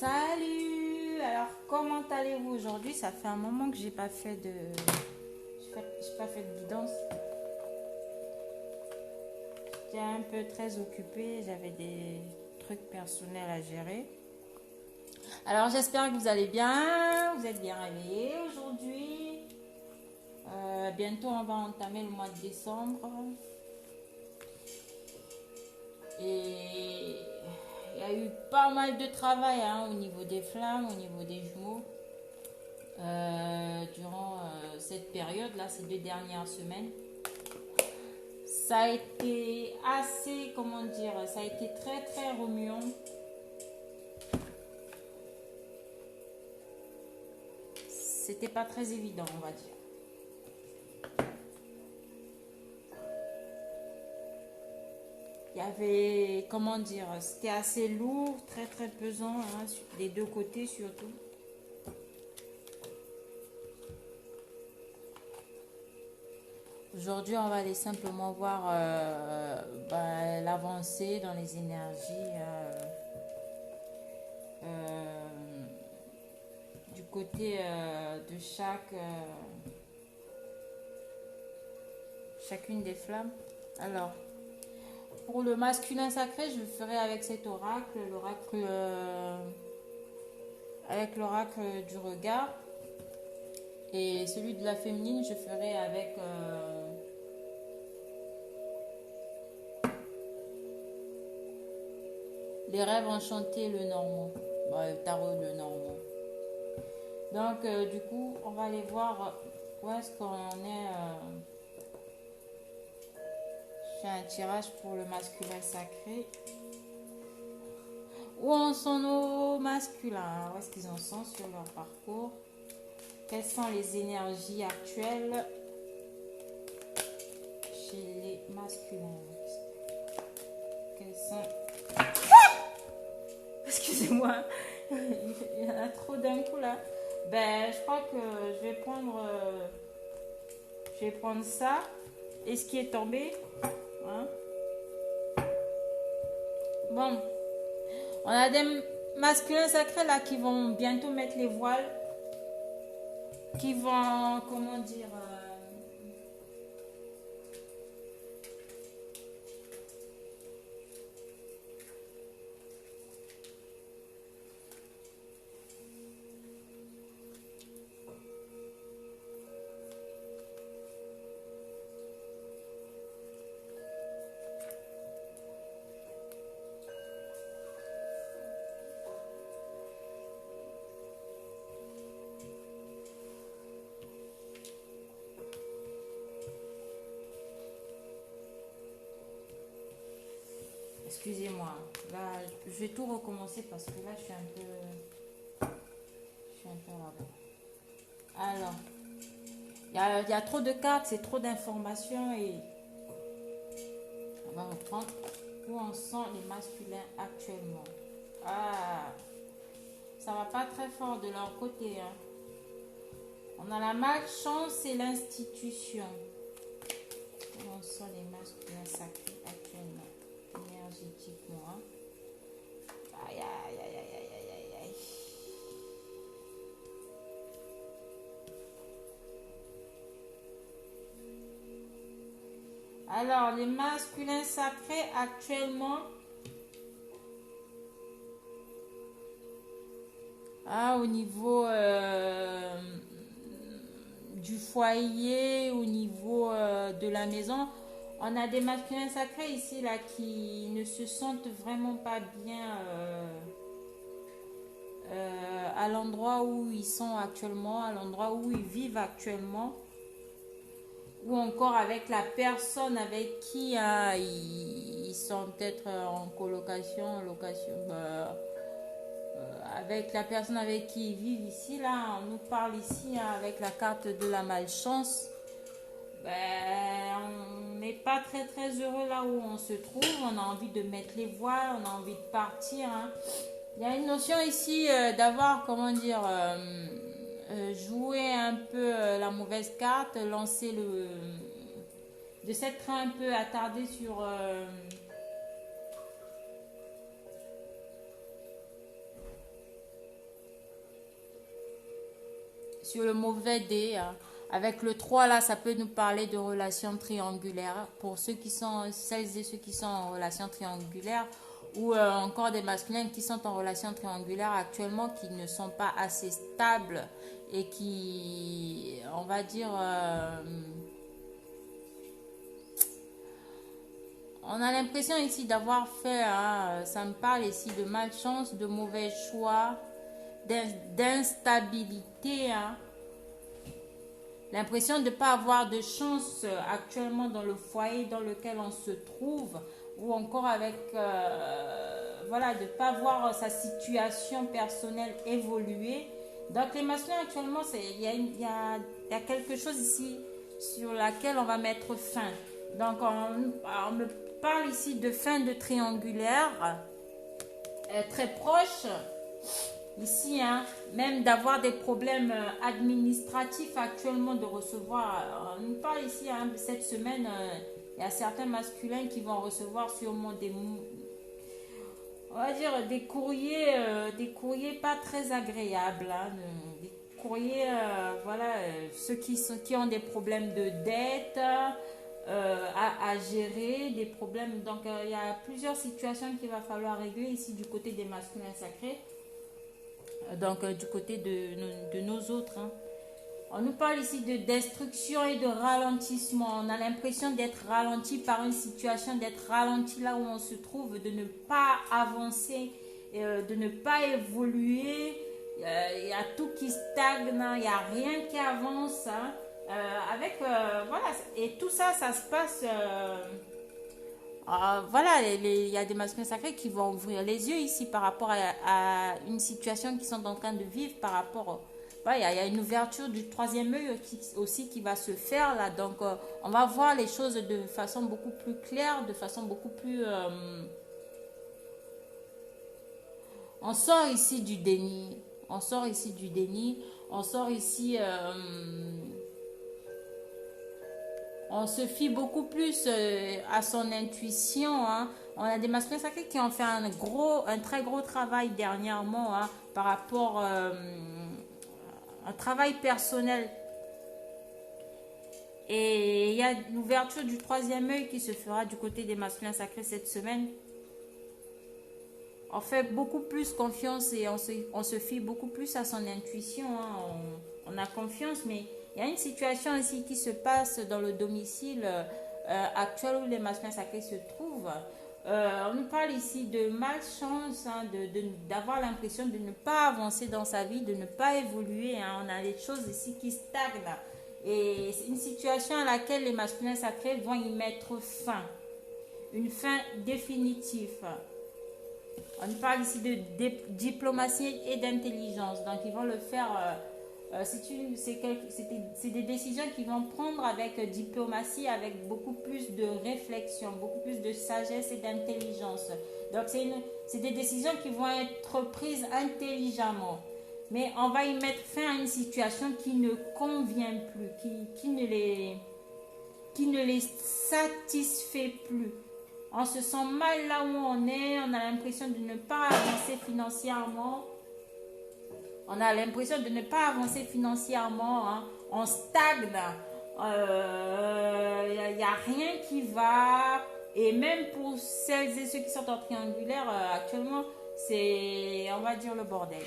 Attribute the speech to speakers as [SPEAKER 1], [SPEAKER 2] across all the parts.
[SPEAKER 1] Salut! Alors, comment allez-vous aujourd'hui? Ça fait un moment que j'ai pas fait de... J'ai pas fait de guidance. J'étais un peu très occupée. J'avais des trucs personnels à gérer. Alors, j'espère que vous allez bien. Vous êtes bien réveillés aujourd'hui. Bientôt, on va entamer le mois de décembre. Et il y a eu pas mal de travail au niveau des flammes, au niveau des jumeaux. Durant cette période-là, ces 2 dernières semaines. Ça a été assez, comment dire, ça a été très très remuant. C'était pas très évident, on va dire. Il y avait, comment dire, c'était assez lourd, très très pesant, des deux côtés surtout. Aujourd'hui, on va aller simplement voir l'avancée dans les énergies du côté de chacune des flammes. Alors, pour le masculin sacré, je le ferai avec cet oracle, avec l'oracle du regard. Et celui de la féminine, je ferai avec les rêves enchantés, le normand. Le tarot, le normand. Donc, du coup, on va aller voir où est-ce qu'on est. Je fais un tirage pour le masculin sacré. Où en sont nos masculins? Où est-ce qu'ils en sont sur leur parcours? Quelles sont les énergies actuelles chez les masculins? Quelles sont... Excusez-moi, il y en a trop d'un coup là. Je crois que je vais prendre ça. Et ce qui est tombé. Bon, on a des masculins sacrés là qui vont bientôt mettre les voiles. Qui vont, comment dire... Excusez-moi, là, je vais tout recommencer parce que là, je suis un peu là-bas. Alors, il y a trop de cartes, c'est trop d'informations et on va reprendre où en sont les masculins actuellement. Ça va pas très fort de leur côté. On a la malchance et l'institution. Où en sont les masculins sacrés actuellement? Énergétiquement. Aïe, aïe, aïe, aïe, aïe, aïe, aïe. Alors, les masculins sacrés actuellement. Au niveau du foyer, au niveau de la maison. On a des masculins sacrés ici là qui ne se sentent vraiment pas bien à l'endroit où ils sont actuellement, à l'endroit où ils vivent actuellement, ou encore avec la personne avec qui ils sont peut-être en colocation, location, avec la personne avec qui ils vivent ici là. On nous parle ici avec la carte de la malchance. On n'est pas très très heureux là où on se trouve. On a envie de mettre les voiles, on a envie de partir. Il y a une notion ici d'avoir, comment dire, jouer un peu la mauvaise carte, de s'être un peu attardé sur sur le mauvais dé. Avec le 3 là, ça peut nous parler de relations triangulaires. Pour celles et ceux qui sont en relation triangulaire, ou encore des masculins qui sont en relation triangulaire actuellement, qui ne sont pas assez stables et qui, on va dire, on a l'impression ici d'avoir fait, ça me parle ici de malchance, de mauvais choix, d'instabilité, l'impression de ne pas avoir de chance actuellement dans le foyer dans lequel on se trouve, ou encore avec, voilà, de ne pas voir sa situation personnelle évoluer. Donc les masculins actuellement, il y a quelque chose ici sur laquelle on va mettre fin. Donc on me parle ici de fin de triangulaire, très proche. Ici, même d'avoir des problèmes administratifs actuellement, de recevoir. On nous parle ici, cette semaine, il y a certains masculins qui vont recevoir sûrement on va dire des courriers pas très agréables. Des courriers, voilà, ceux qui ont des problèmes de dette à gérer, des problèmes. Donc, il y a plusieurs situations qu'il va falloir régler ici du côté des masculins sacrés. Donc du côté de nos autres. On nous parle ici de destruction et de ralentissement. On a l'impression d'être ralenti par une situation, d'être ralenti là où on se trouve, de ne pas avancer, de ne pas évoluer. Il y a tout qui stagne, il n'y a rien qui avance. Voilà, et tout ça, ça se passe... voilà, il y a des masculins sacrés qui vont ouvrir les yeux ici par rapport à une situation qu'ils sont en train de vivre par rapport... Voilà, il y a une ouverture du troisième œil aussi qui va se faire là. Donc, on va voir les choses de façon beaucoup plus claire, de façon beaucoup plus... On sort ici du déni. On sort ici du déni. On sort ici... on se fie beaucoup plus à son intuition. On a des masculins sacrés qui ont fait un très gros travail dernièrement par rapport à un travail personnel. Et il y a l'ouverture du troisième œil qui se fera du côté des masculins sacrés cette semaine. On fait beaucoup plus confiance et on se fie beaucoup plus à son intuition. On a confiance, mais... il y a une situation ici qui se passe dans le domicile actuel où les masculins sacrés se trouvent. On nous parle ici de malchance, d'avoir l'impression de ne pas avancer dans sa vie, de ne pas évoluer. On a des choses ici qui stagnent. Et c'est une situation à laquelle les masculins sacrés vont y mettre fin. Une fin définitive. On nous parle ici de diplomatie et d'intelligence. Donc ils vont le faire... c'est des décisions qu'ils vont prendre avec diplomatie, avec beaucoup plus de réflexion, beaucoup plus de sagesse et d'intelligence. Donc, c'est des décisions qui vont être prises intelligemment. Mais on va y mettre fin à une situation qui ne convient plus, qui ne les satisfait plus. On se sent mal là où on est, on a l'impression de ne pas avancer financièrement. On a l'impression de ne pas avancer financièrement. On stagne. Il n'y a rien qui va. Et même pour celles et ceux qui sont en triangulaire, actuellement, c'est, on va dire, le bordel.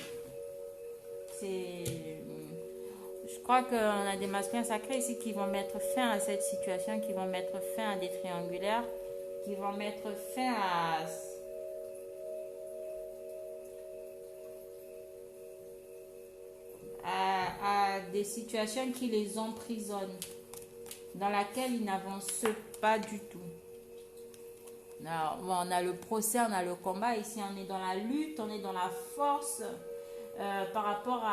[SPEAKER 1] Je crois qu'on a des masculins sacrés ici qui vont mettre fin à cette situation, qui vont mettre fin à des triangulaires, qui vont mettre fin à des situations qui les emprisonnent, dans laquelle ils n'avancent pas du tout. Alors, on a le procès, on a le combat. Ici, on est dans la lutte, on est dans la force par rapport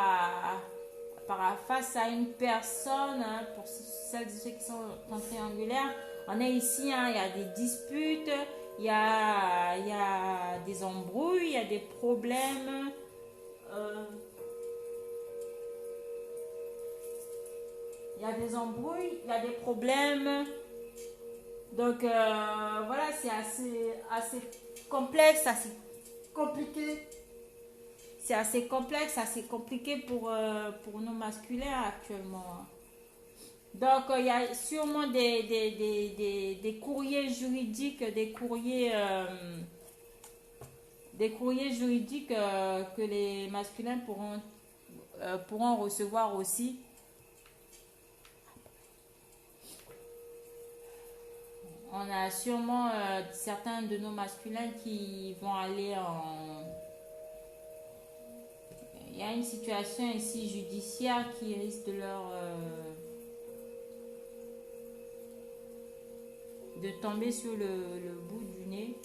[SPEAKER 1] face à une personne. Pour celles et ceux qui sont en triangulaire, on est ici, il y a des disputes, il y a des embrouilles, il y a des problèmes. Il y a des embrouilles, il y a des problèmes. Donc voilà, c'est assez complexe, assez compliqué. c'est assez complexe, assez compliqué pour nos masculins actuellement, hein. Donc, il y a sûrement des courriers juridiques, des courriers juridiques que les masculins pourront recevoir aussi. On a sûrement certains de nos masculins qui vont aller en... Il y a une situation ici judiciaire qui risque de tomber sur le bout du nez.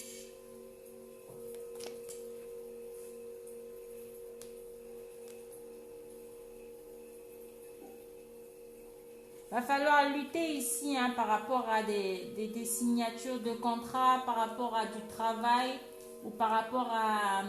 [SPEAKER 1] Va falloir lutter ici, hein, par rapport à des signatures de contrats, par rapport à du travail ou par rapport à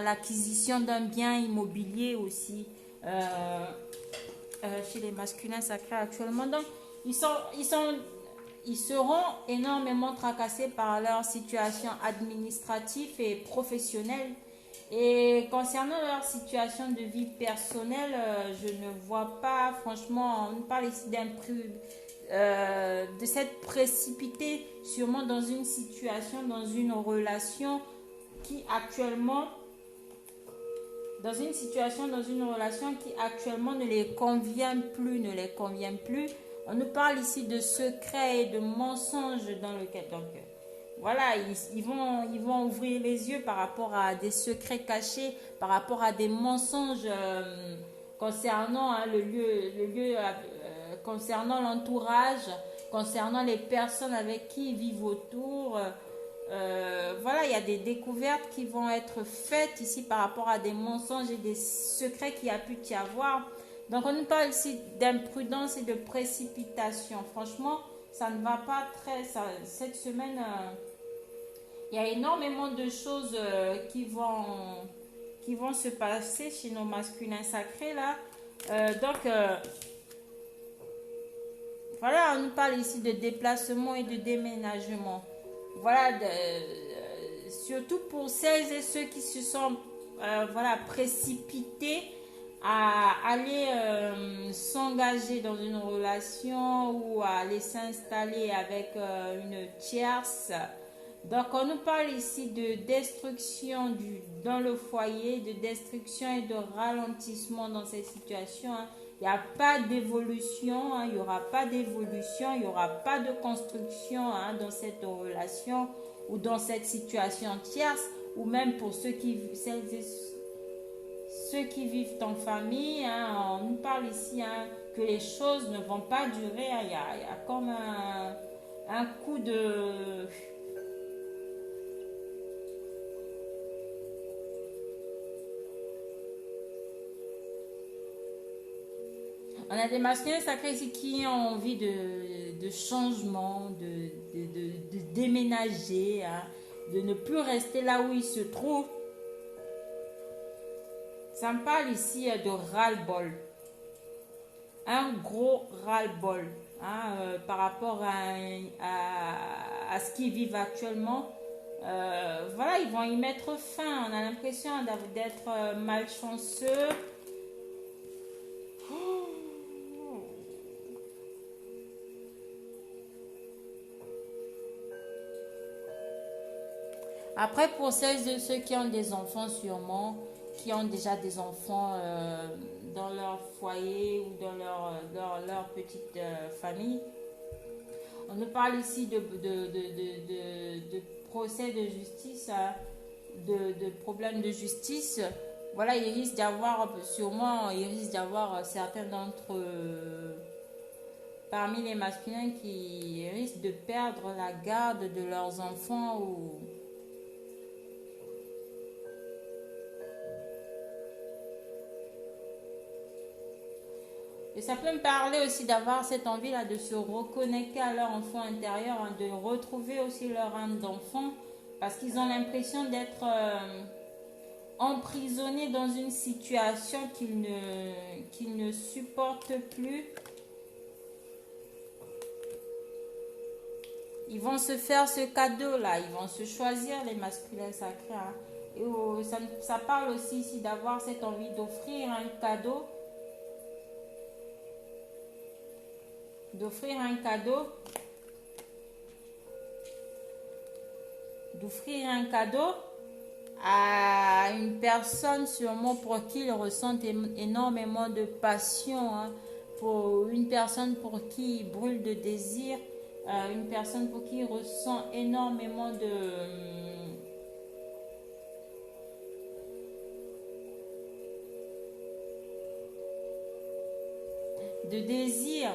[SPEAKER 1] l'acquisition d'un bien immobilier aussi chez les masculins sacrés actuellement. Donc, ils seront énormément tracassés par leur situation administrative et professionnelle. Et concernant leur situation de vie personnelle, je ne vois pas, franchement, on parle ici de s'être précipité sûrement dans une situation, dans une relation qui actuellement, ne les convient plus. On nous parle ici de secrets et de mensonges dans lequel, donc, voilà, ils vont ouvrir les yeux par rapport à des secrets cachés, par rapport à des mensonges concernant, hein, le lieu concernant l'entourage, concernant les personnes avec qui ils vivent autour. Voilà, il y a des découvertes qui vont être faites ici par rapport à des mensonges et des secrets qu'il y a pu y avoir. Donc, on nous parle ici d'imprudence et de précipitation. Franchement, ça ne va pas cette semaine, il y a énormément de choses qui vont se passer chez nos masculins sacrés là. Voilà, on nous parle ici de déplacement et de déménagement. Voilà, surtout pour celles et ceux qui se sont précipités à aller s'engager dans une relation ou à aller s'installer avec une tierce. Donc, on nous parle ici de destruction dans le foyer, de destruction et de ralentissement dans cette situation, hein. Il n'y a pas d'évolution, hein. Il n'y aura pas d'évolution, il n'y aura pas de construction, hein, dans cette relation ou dans cette situation tierce, ou même pour ceux qui vivent en famille, hein. On nous parle ici, hein, que les choses ne vont pas durer, hein. Il y a comme un coup de... On a des masculins sacrés ici qui ont envie de changement, de déménager, hein, de ne plus rester là où ils se trouvent. Ça me parle ici de ras-le-bol. Un gros ras-le-bol, hein, par rapport à ce qu'ils vivent actuellement. Voilà, ils vont y mettre fin. On a l'impression d'être malchanceux. Après, pour celles et ceux qui ont des enfants sûrement, qui ont déjà des enfants dans leur foyer ou dans leur petite famille, on nous parle ici de procès de justice, hein, de problèmes de justice. Voilà, il risque d'avoir certains d'entre parmi les masculins qui risquent de perdre la garde de leurs enfants ou... Et ça peut me parler aussi d'avoir cette envie-là de se reconnecter à leur enfant intérieur, hein, de retrouver aussi leur âme d'enfant, parce qu'ils ont l'impression d'être emprisonnés dans une situation qu'ils ne supportent plus. Ils vont se faire ce cadeau-là, ils vont se choisir les masculins sacrés, hein. Et ça parle aussi ici d'avoir cette envie d'offrir un cadeau. D'offrir un cadeau. D'offrir un cadeau à une personne sûrement pour qui il ressent énormément de passion, hein. Pour une personne pour qui il brûle de désir, une personne pour qui il ressent énormément de désir.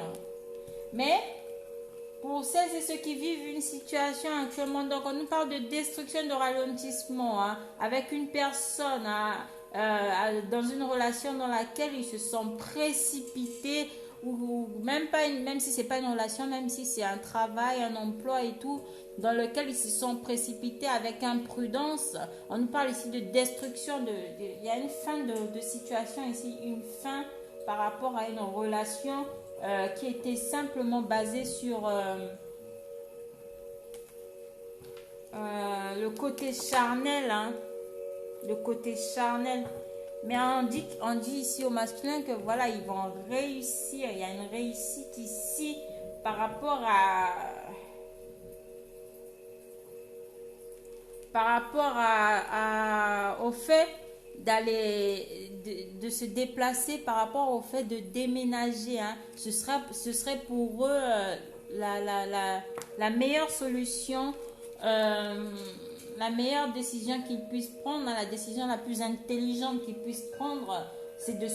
[SPEAKER 1] Mais pour celles et ceux qui vivent une situation actuellement, donc on nous parle de destruction, de ralentissement, hein, avec une personne dans une relation dans laquelle ils se sont précipités, ou même pas même si c'est pas une relation, même si c'est un travail, un emploi et tout, dans lequel ils se sont précipités avec imprudence. On nous parle ici de destruction, il y a une fin de situation ici, une fin par rapport à une relation qui était simplement basée sur le côté charnel, hein, le côté charnel. Mais on dit ici au masculin que voilà, ils vont réussir. Il y a une réussite ici par rapport au fait d'aller de se déplacer, par rapport au fait de déménager, hein. Ce serait pour eux la meilleure solution, la meilleure décision qu'ils puissent prendre, la décision la plus intelligente qu'ils puissent prendre, c'est de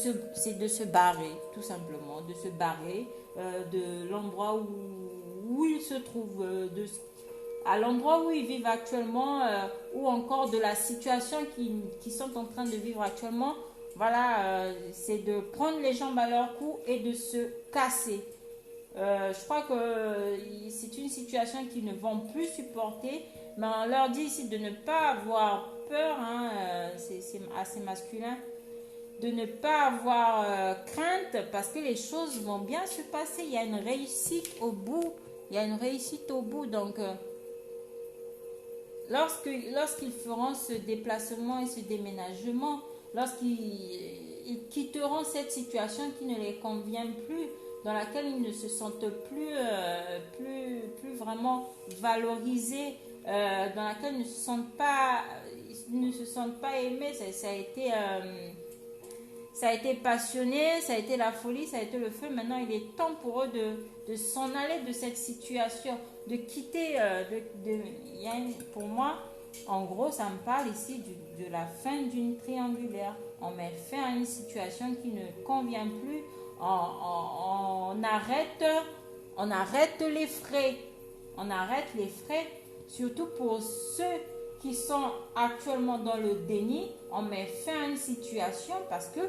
[SPEAKER 1] se barrer, tout simplement, de se barrer de l'endroit où ils se trouvent, à l'endroit où ils vivent actuellement, ou encore de la situation qu'ils sont en train de vivre actuellement. Voilà, c'est de prendre les jambes à leur cou et de se casser. Je crois que c'est une situation qu'ils ne vont plus supporter, mais on leur dit ici de ne pas avoir peur, hein, c'est assez masculin, de ne pas avoir crainte, parce que les choses vont bien se passer. Il y a une réussite au bout. Il y a une réussite au bout. Donc, lorsqu'ils feront ce déplacement et ce déménagement, lorsqu'ils quitteront cette situation qui ne les convient plus, dans laquelle ils ne se sentent plus vraiment valorisés, dans laquelle ils ne se sentent pas aimés. Ça a été passionné, ça a été la folie, ça a été le feu. Maintenant, il est temps pour eux de s'en aller de cette situation, de quitter. Pour moi, en gros, ça me parle ici de la fin d'une triangulaire. On met fin à une situation qui ne convient plus. On arrête les frais. On arrête les frais, surtout pour ceux qui sont actuellement dans le déni. On met fin à une situation parce que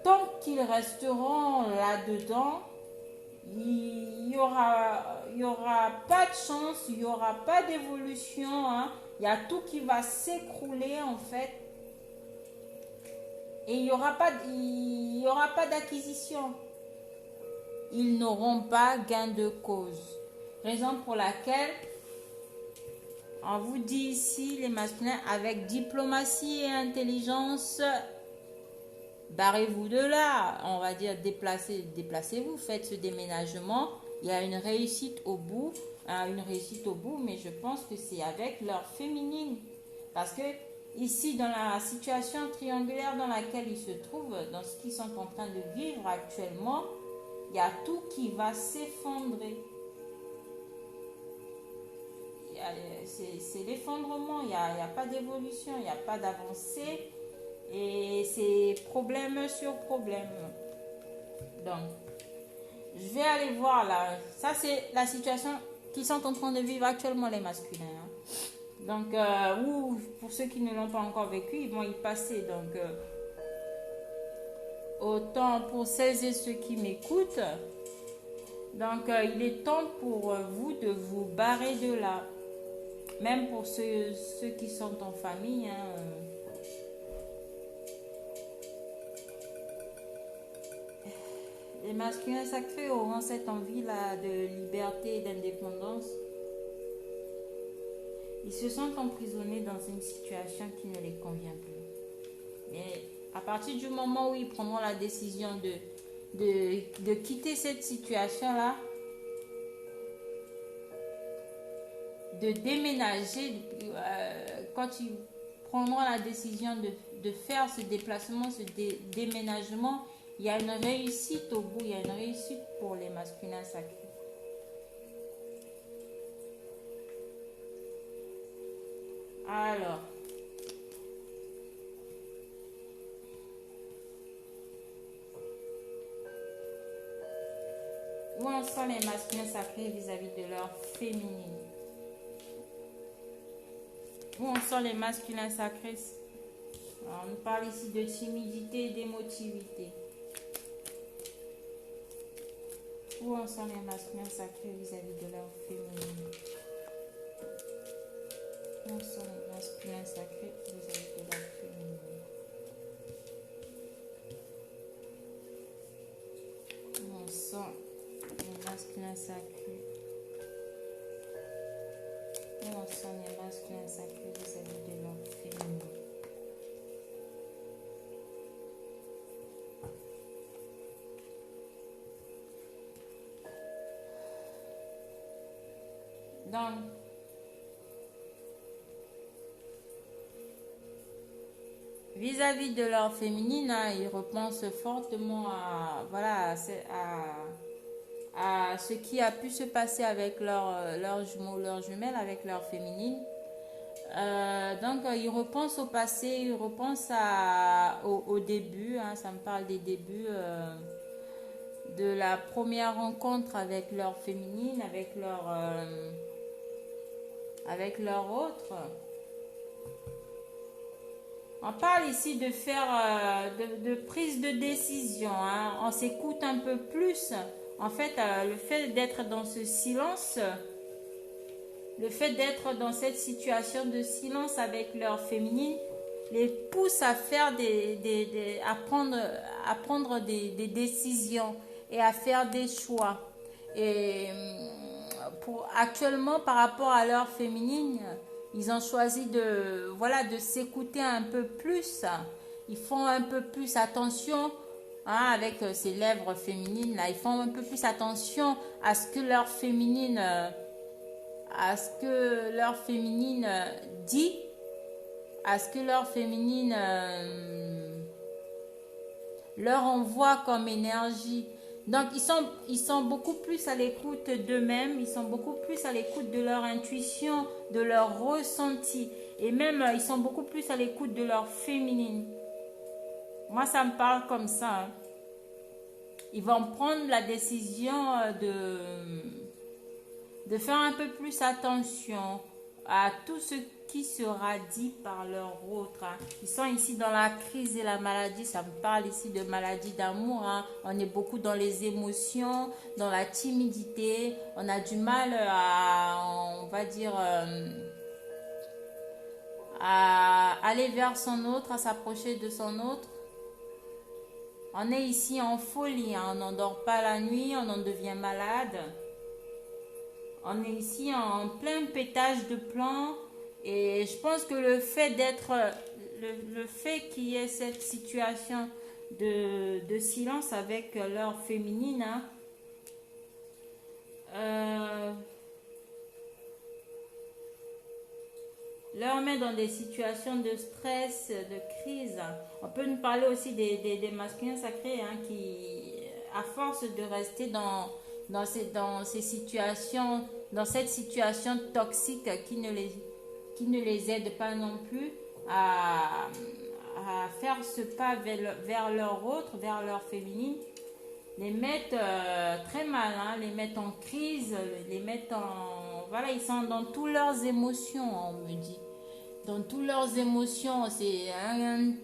[SPEAKER 1] tant qu'ils resteront là-dedans, il y aura pas de chance, il n'y aura pas d'évolution, hein. Il y a tout qui va s'écrouler en fait. Et il n'y aura pas d'acquisition. Ils n'auront pas gain de cause. Raison pour laquelle on vous dit ici, les masculins, avec diplomatie et intelligence, barrez-vous de là. On va dire déplacez-vous, faites ce déménagement. Il y a une réussite au bout, mais je pense que c'est avec leur féminine. Parce que ici, dans la situation triangulaire dans laquelle ils se trouvent, dans ce qu'ils sont en train de vivre actuellement, il y a tout qui va s'effondrer. C'est l'effondrement, il n'y a pas d'évolution, il n'y a pas d'avancée. Et c'est problème sur problème. Donc, je vais aller voir là. Ça, c'est la situation qu'ils sont en train de vivre actuellement, les masculins, hein. Donc, ou pour ceux qui ne l'ont pas encore vécu, ils vont y passer. Donc, autant pour celles et ceux qui m'écoutent. Donc, il est temps pour vous de vous barrer de là. Même pour ceux qui sont en famille, hein. Les masculins sacrés auront cette envie-là de liberté et d'indépendance. Ils se sentent emprisonnés dans une situation qui ne les convient plus. Mais à partir du moment où ils prendront la décision de quitter cette situation-là, de déménager, quand ils prendront la décision de faire ce déplacement, ce déménagement, il y a une réussite au bout, il y a une réussite pour les masculins sacrés. Alors, où en sont les masculins sacrés vis-à-vis de leur féminine? Où en sont les masculins sacrés? Alors, on nous parle ici de timidité et d'émotivité. Où en sont les masculins sacrés vis-à-vis de leur féminine? Où en sont les masculins sacrés vis-à-vis de leur féminine? Où en sont les masculins sacrés? Où en sont les masculins sacrés vis-à-vis de leur féminine? Donc, vis-à-vis de leur féminine, hein, ils repensent fortement à, voilà, à ce qui a pu se passer avec leurs jumeaux, leurs jumelles, avec leur féminine. Donc, ils repensent au passé, ils repensent au début, hein, ça me parle des débuts de la première rencontre avec leur féminine, avec leur autre. On parle ici de faire de prise de décision, hein. On s'écoute un peu plus. En fait, le fait d'être dans ce silence, le fait d'être dans cette situation de silence avec leur féminine, les pousse à faire à prendre des décisions et à faire des choix. Et actuellement, par rapport à leur féminine, ils ont choisi de s'écouter un peu plus. Ils font un peu plus attention, hein, avec ces lèvres féminines là. Ils font un peu plus attention à ce que leur féminine, dit, à ce que leur féminine leur envoie comme énergie. Donc, ils sont beaucoup plus à l'écoute d'eux-mêmes, ils sont beaucoup plus à l'écoute de leur intuition, de leur ressenti. Et même, ils sont beaucoup plus à l'écoute de leur féminine. Moi, ça me parle comme ça, hein. Ils vont prendre la décision de faire un peu plus attention à tout ce qui sera dit par leur autre, hein. Ils sont ici dans la crise et la maladie. Ça me parle ici de maladie d'amour, hein. On est beaucoup dans les émotions, dans la timidité. On a du mal on va dire, à aller vers son autre, à s'approcher de son autre. On est ici en folie, hein. On n'endort pas la nuit, on en devient malade. On est ici en plein pétage de plomb. Et je pense que le fait qu'il y ait cette situation de silence avec leur féminine, hein, leur met dans des situations de stress, de crise. On peut nous parler aussi des masculins sacrés, hein, qui, à force de rester dans ces situations, dans cette situation toxique qui ne les aide pas non plus à faire ce pas vers leur autre, vers leur féminine, les mettent très mal, hein, les mettent en crise, les mettent en... Voilà, ils sont dans toutes leurs émotions, on me dit. Dans toutes leurs émotions, c'est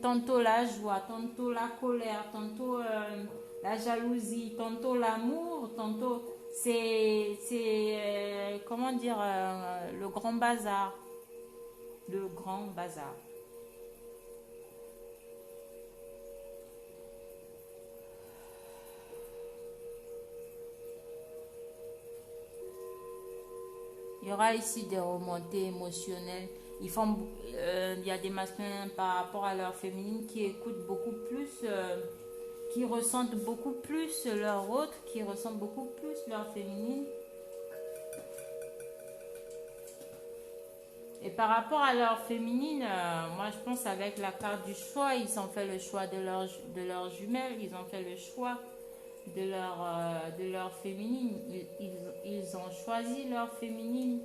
[SPEAKER 1] tantôt la joie, tantôt la colère, tantôt la jalousie, tantôt l'amour, tantôt comment dire, le grand bazar. Le grand bazar. Il y aura ici des remontées émotionnelles. Il y a des masculins par rapport à leur féminine qui écoutent beaucoup plus, qui ressentent beaucoup plus leur autre, qui ressentent beaucoup plus leur féminine. Et par rapport à leur féminine, moi je pense avec la carte du choix, ils ont fait le choix de leur jumelle, ils ont fait le choix de leur féminine. Ils ont choisi leur féminine.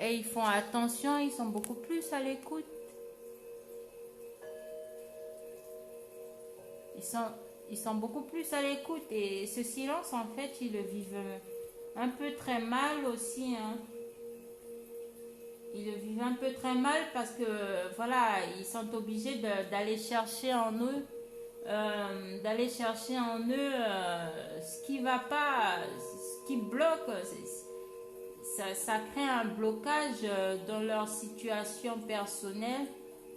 [SPEAKER 1] Et ils font attention, ils sont beaucoup plus à l'écoute. Ils sont beaucoup plus à l'écoute. Et ce silence, en fait, ils le vivent un peu très mal aussi. Hein. Ils le vivent un peu très mal parce que, voilà, ils sont obligés d'aller chercher en eux, ce qui va pas, ce qui bloque. Ça crée un blocage dans leur situation personnelle.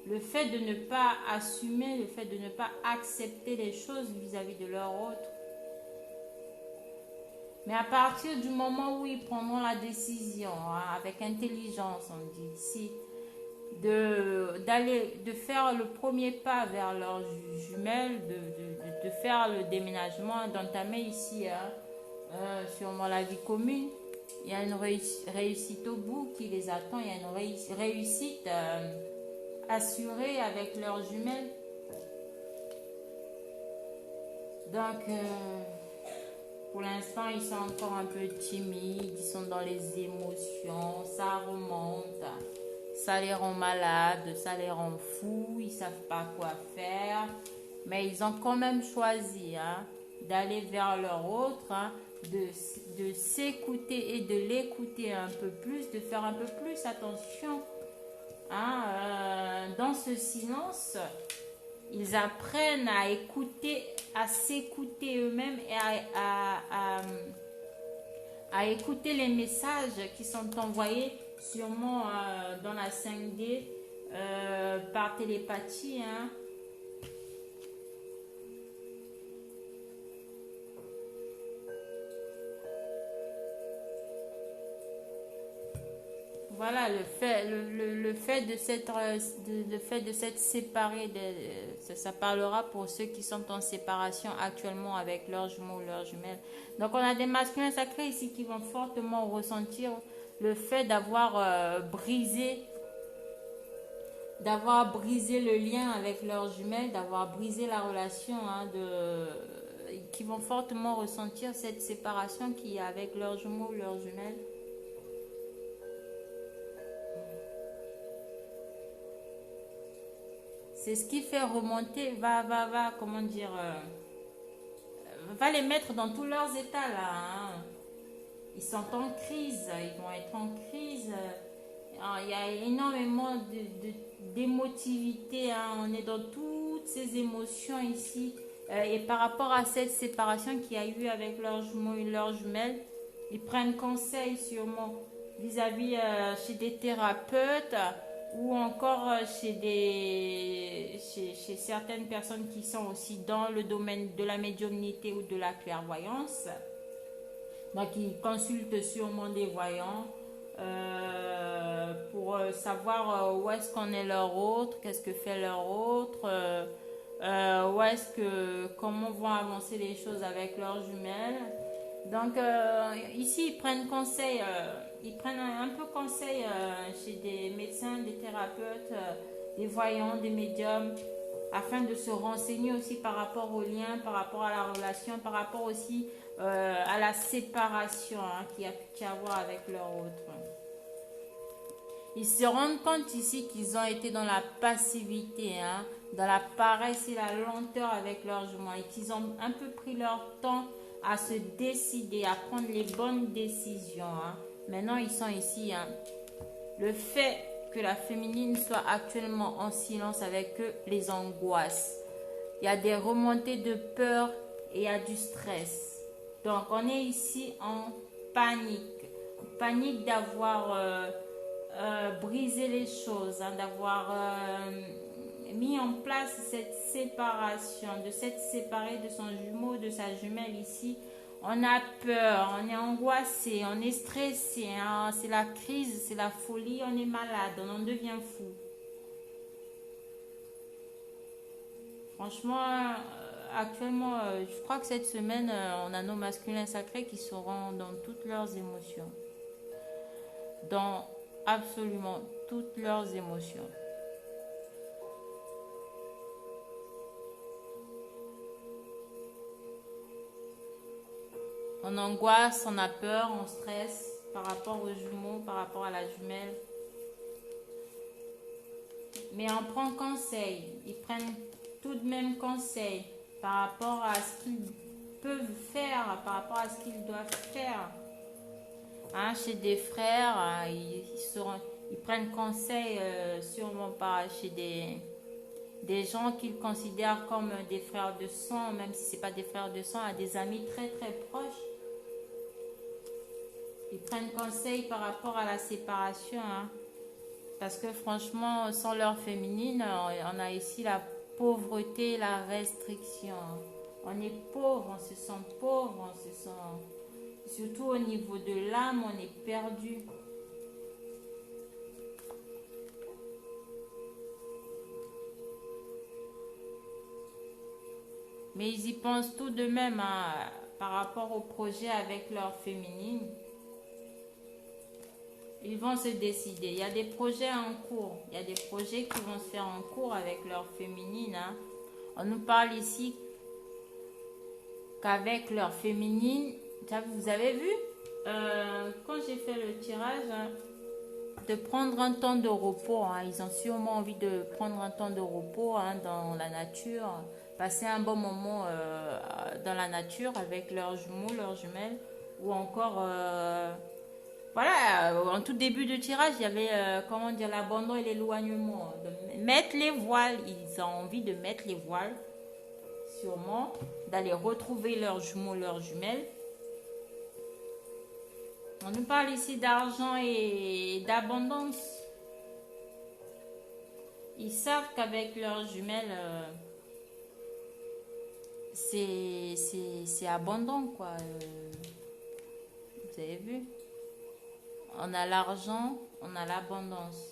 [SPEAKER 1] Le fait de ne pas assumer, le fait de ne pas accepter les choses vis-à-vis de leur autre. Mais à partir du moment où ils prendront la décision, hein, avec intelligence, on dit ici, de faire le premier pas vers leur jumelle, de faire le déménagement, d'entamer ici, hein, sûrement la vie commune. Il y a une réussite au bout qui les attend, il y a une réussite assurée avec leurs jumelles. Donc, pour l'instant, ils sont encore un peu timides, ils sont dans les émotions, ça remonte, ça les rend malades, ça les rend fous, ils ne savent pas quoi faire. Mais ils ont quand même choisi, hein, d'aller vers leur autre, hein, de s'écouter et de l'écouter un peu plus, de faire un peu plus attention. Hein, dans ce silence, ils apprennent à écouter, à s'écouter eux-mêmes et à écouter les messages qui sont envoyés sûrement dans la 5D par télépathie. Hein. Voilà, le fait de s'être séparé, ça parlera pour ceux qui sont en séparation actuellement avec leurs jumeaux ou leurs jumelles. Donc on a des masculins sacrés ici qui vont fortement ressentir le fait d'avoir brisé le lien avec leurs jumelles, d'avoir brisé la relation, hein, qui vont fortement ressentir cette séparation qu'il y a avec leurs jumeaux ou leurs jumelles. C'est ce qui fait remonter, comment dire, va les mettre dans tous leurs états là. Hein. Ils sont en crise, ils vont être en crise. Il y a énormément d'émotivité, hein. On est dans toutes ces émotions ici. Et par rapport à cette séparation qu'il y a eu avec leurs jumeaux et leurs jumelles, ils prennent conseil sûrement vis-à-vis chez des thérapeutes, ou encore chez certaines personnes qui sont aussi dans le domaine de la médiumnité ou de la clairvoyance. Donc, ils consultent sûrement des voyants pour savoir où est-ce qu'on est leur autre, qu'est-ce que fait leur autre, comment vont avancer les choses avec leurs jumelles. Donc, ici, ils prennent conseil, ils prennent un peu conseil chez des médecins, des thérapeutes, des voyants, des médiums, afin de se renseigner aussi par rapport au lien, par rapport à la relation, par rapport aussi à la séparation, hein, qu'il y a pu y avoir avec leur autre. Ils se rendent compte ici qu'ils ont été dans la passivité, hein, dans la paresse et la lenteur avec leurs jumeaux, et qu'ils ont un peu pris leur temps à se décider, à prendre les bonnes décisions. Hein. Maintenant, ils sont ici. Hein. Le fait que la féminine soit actuellement en silence avec eux les angoisse. Il y a des remontées de peur et il y a du stress. Donc, on est ici en panique. Panique d'avoir brisé les choses, hein, d'avoir mis en place cette séparation, de s'être séparé de son jumeau, de sa jumelle ici. On a peur, on est angoissé, on est stressé, hein, c'est la crise, c'est la folie, on est malade, on en devient fou. Franchement, actuellement, je crois que cette semaine, on a nos masculins sacrés qui seront dans toutes leurs émotions. Dans absolument toutes leurs émotions. On angoisse, on a peur, on stresse par rapport aux jumeaux, par rapport à la jumelle. Mais on prend conseil. Ils prennent tout de même conseil par rapport à ce qu'ils peuvent faire, par rapport à ce qu'ils doivent faire. Hein, chez des frères, hein, ils prennent conseil sûrement pas chez des gens qu'ils considèrent comme des frères de sang, même si ce n'est pas des frères de sang, à des amis très très proches. Ils prennent conseil par rapport à la séparation. Hein. Parce que franchement, sans l'heure féminine, on a ici la pauvreté, la restriction. On est pauvre, on se sent pauvre, on se sent... Surtout au niveau de l'âme, on est perdu. Mais ils y pensent tout de même hein, par rapport au projet avec leur féminine. Ils vont se décider. Il y a des projets en cours. Il y a des projets qui vont se faire en cours avec leur féminine. Hein. On nous parle ici qu'avec leur féminine, vous avez vu, quand j'ai fait le tirage, hein, de prendre un temps de repos. Hein. Ils ont sûrement envie de prendre un temps de repos hein, dans la nature. Passer un bon moment dans la nature avec leurs jumeaux, leurs jumelles. Ou encore... voilà, en tout début de tirage, il y avait, comment dire, l'abandon et l'éloignement. Mettre les voiles, ils ont envie de mettre les voiles, sûrement, d'aller retrouver leurs jumeaux, leurs jumelles. On nous parle ici d'argent et d'abondance. Ils savent qu'avec leurs jumelles, c'est abondant, quoi. Vous avez vu? On a l'argent, on a l'abondance.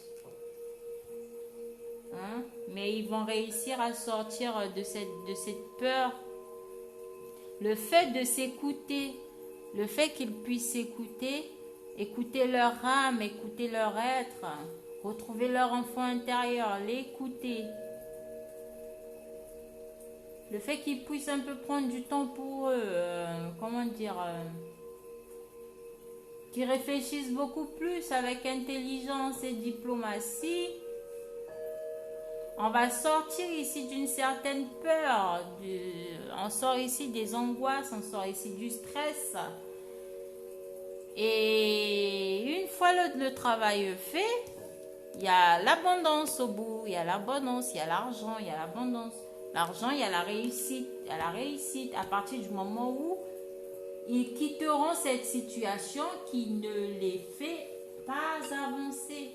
[SPEAKER 1] Hein? Mais ils vont réussir à sortir de cette peur. Le fait de s'écouter, le fait qu'ils puissent s'écouter, écouter leur âme, écouter leur être, retrouver leur enfant intérieur, l'écouter. Le fait qu'ils puissent un peu prendre du temps pour eux, comment dire... qui réfléchissent beaucoup plus avec intelligence et diplomatie. On va sortir ici d'une certaine peur, on sort ici des angoisses, on sort ici du stress. Et une fois le travail fait, il y a l'abondance au bout, il y a l'abondance, il y a l'argent, il y a l'abondance. L'argent, il y a la réussite, il y a la réussite à partir du moment où ils quitteront cette situation qui ne les fait pas avancer.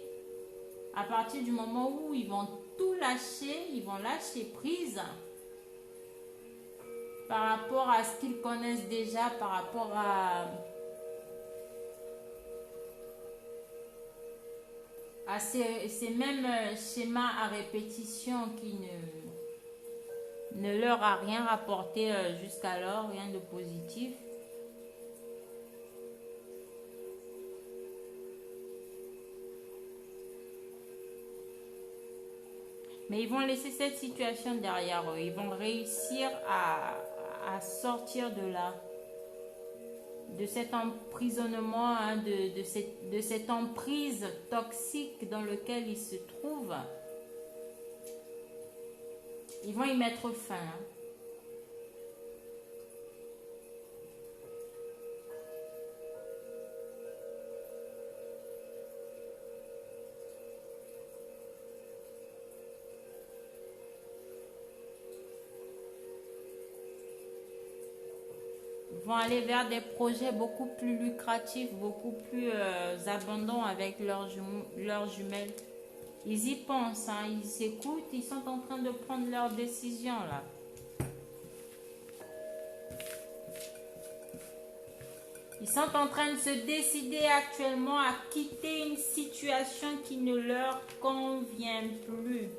[SPEAKER 1] À partir du moment où ils vont tout lâcher, ils vont lâcher prise par rapport à ce qu'ils connaissent déjà, par rapport à ces mêmes schémas à répétition qui ne leur a rien rapporté jusqu'alors, rien de positif. Mais ils vont laisser cette situation derrière eux. Ils vont réussir à sortir de là. De cet emprisonnement, hein, de cette emprise toxique dans laquelle ils se trouvent. Ils vont y mettre fin. Hein. Vont aller vers des projets beaucoup plus lucratifs, beaucoup plus abondants avec leurs jumelles. Ils y pensent, hein, ils s'écoutent, ils sont en train de prendre leurs décisions là. Ils sont en train de se décider actuellement à quitter une situation qui ne leur convient plus.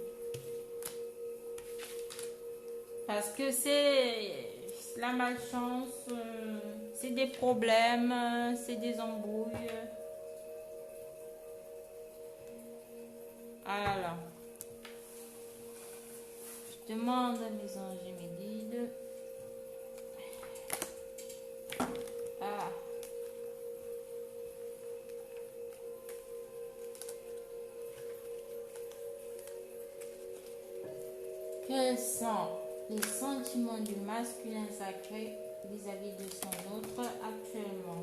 [SPEAKER 1] Parce que c'est la malchance, c'est des problèmes, c'est des embrouilles. Alors, je demande à mes anges et mes guides. Ah. Quels sont les sentiments du masculin sacré vis-à-vis de son autre actuellement?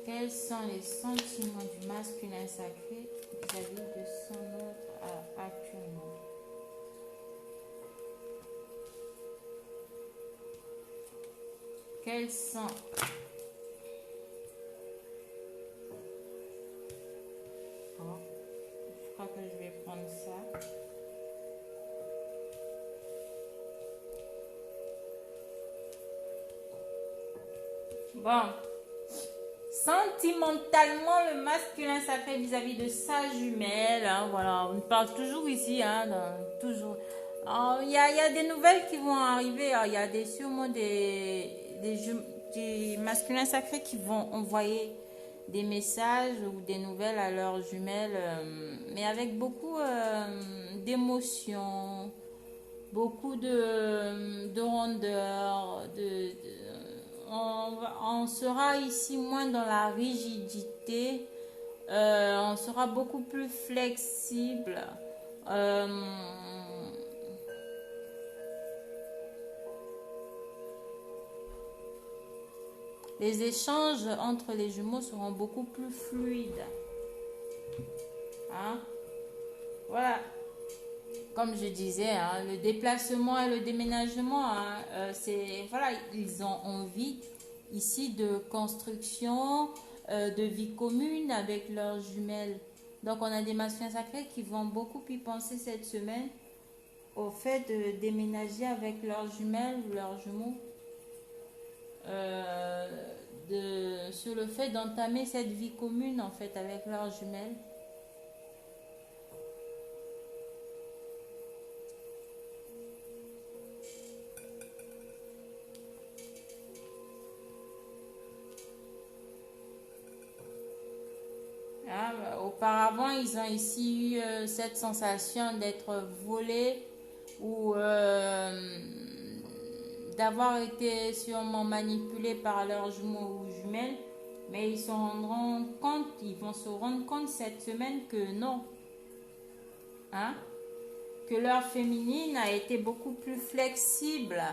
[SPEAKER 1] Quels sont les sentiments du masculin sacré vis-à-vis de son autre actuellement? Quels sont je crois que je vais prendre ça. Bon. Sentimentalement, le masculin sacré vis-à-vis de sa jumelle. Hein, voilà, on parle toujours ici. Hein, toujours. Il y a des nouvelles qui vont arriver. Il y a sûrement des masculins sacrés qui vont envoyer des messages ou des nouvelles à leurs jumelles, mais avec beaucoup d'émotion, beaucoup de rondeur, on sera ici moins dans la rigidité, on sera beaucoup plus flexible. Les échanges entre les jumeaux seront beaucoup plus fluides. Hein? Voilà. Comme je disais, hein, le déplacement et le déménagement, hein, voilà, ils ont envie ici de construction, de vie commune avec leurs jumelles. Donc, on a des masculins sacrés qui vont beaucoup y penser cette semaine au fait de déménager avec leurs jumelles ou leurs jumeaux. Sur le fait d'entamer cette vie commune en fait avec leurs jumelles. Auparavant, ils ont ici eu cette sensation d'être volés ou d'avoir été sûrement manipulés par leurs jumeaux ou jumelles, mais ils vont se rendre compte cette semaine que non, hein, que leur féminine a été beaucoup plus flexible